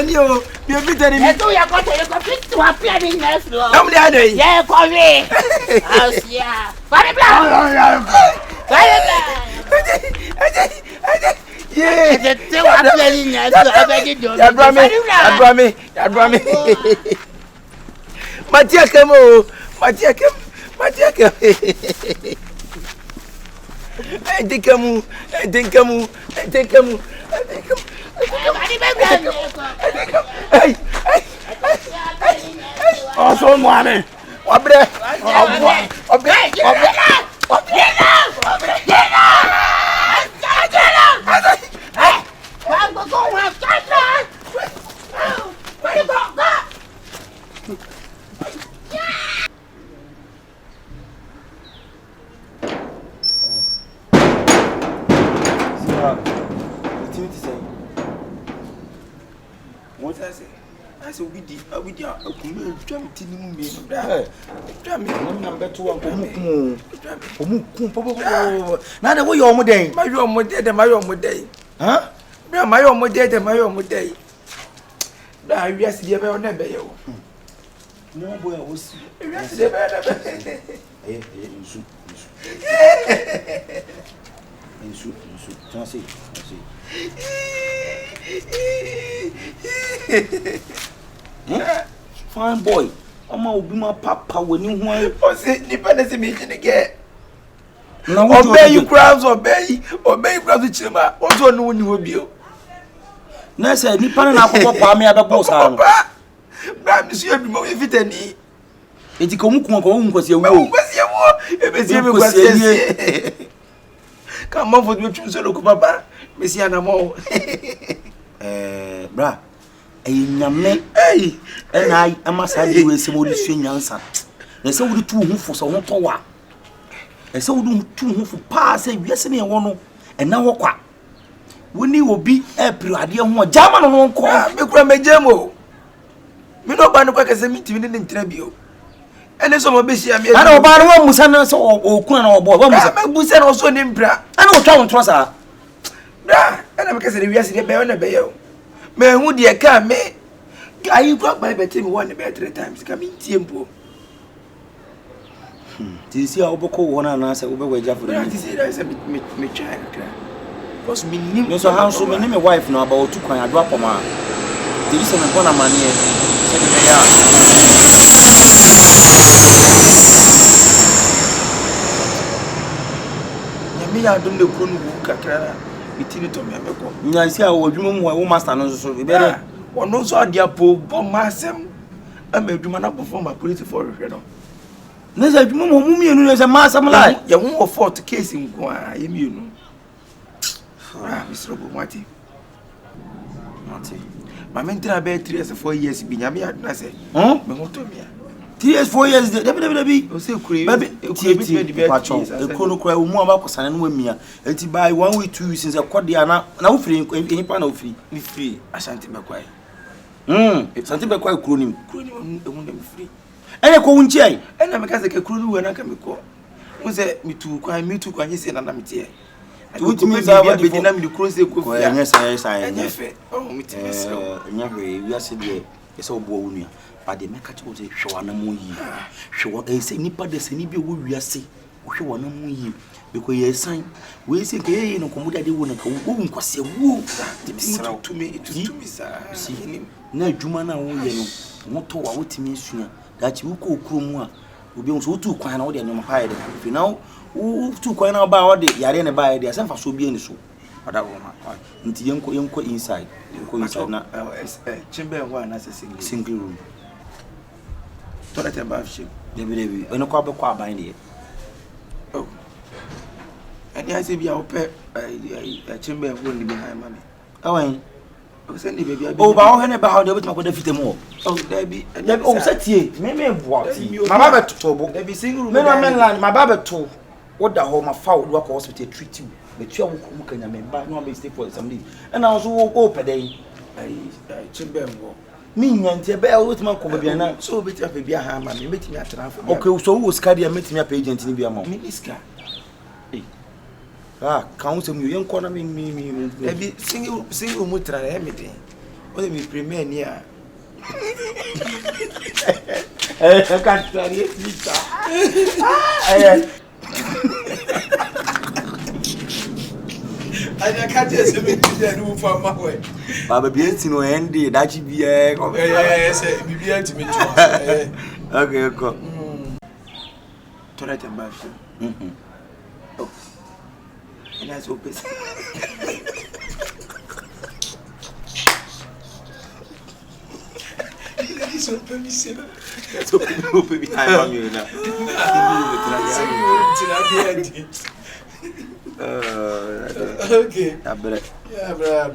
you. Be a bit of me. Do you got to fit to appear in next door? Come the other. Yeah, come here. House, yeah. Fire black. Yeah. The two are playing as I beg you. Abrami. Matia Camo. I think also, mommy. What I say? I said, we did a drum tin. Number 2. Now, the way you're more day. My own day. Huh? My own day. Now, yes, you ever never. No boy, I was. Fine boy, I'm will be my papa when you want to say, dependence again. Obey you crowds, obey brother Chima, also know when you will be. No, sir, Nippon and me at the boss. But monsieur, if it any. It's a comuco was your will. Come on for the choose look, Papa, Monsieur Namo. Bra. Hey, and I must have you with some of the swing answer. There's only 2 who for so much. There's only 2 who for pass, yes, and one, and now what? When you will be April, I dear more German on call, me grandma Jamo. Me no ban work as a meeting in Trebio. And there's some busy. I don't buy one Musanas or Kun or boy. One Musan also named Bra. I don't try on Trossa. Bra, and I'm guessing yesterday, Bayon Bayo. Man, who dear come, me? Are you got my betting 1 better times coming tempo? Did you see how Boko one and answer over Jaffa? I see that's a bit me child. Because me, no, so how so many my wife know about 2 coin a drop of man. Did you send a bona man here? Me, I don't know Kunu. Between to me, I see our woman who must answer better. One knows all the apple, bomb massam. I made you man up perform a police for a there's a woman who is a mass. I'm like, you won't afford to case him. Why, you know. Mr. Marty. My mentor bed 3 years or 4 years. Be Yammy, I say, huh? 3 years, 4 years, baby. So crazy. The chrono cry more about San and Wimia. It's by 1 week 2 since a quadiana. Now free any panel free. I shan't be quiet. Something by quite crooning free. And I call Jay, and I'm a Catholic crew when I can call. Was it me too? Me too? Can you say that I'm here? Which means I will be the cruise. Yes, I am. Oh, me too. Yes, it's all boy. But they make a choice. Show an amoy. Show what they say. Nipper the Senibi will see. Show an amoy. Because you sign. We say, hey, no, come with the one who can say, woo, to me, sir. See, no, Jumana, not to what means sooner. That you go Krumwa will be so 2 coin out there no hide. If you know, who 2 coin about the Yarena by the San so being so. But I won't into Yanko inside. Yanko inside now. Chamber 1 as a single room. Toilet above ship. Baby, when a cobble car bind it. Oh, and I say, be our pet a chamber won't behind mommy. Oh, send the baby. Oh, about how they would make with the more. Oh, Debbie, oh, set ye, maybe what? My mother to Debbie single, my barber told what the home of foul work hospital treat you. But you can remember no mistake for somebody. And I was open day. I chamber. Me and the bell with my cover, so bit of a beer ham and meet me at traffic. Okay, so who was carrying a meeting up agent in the amount? Miniska. Council, you young corner me, maybe single mutra everything. What me premier here? I can't tell you. I can't just make it move from my way. Baba Bienti no Andy, that you be a okay, go. Toilet and bathroom. Oh, and that's open. It's open, that's open behind you now. Okay. I bet. Yeah, blah.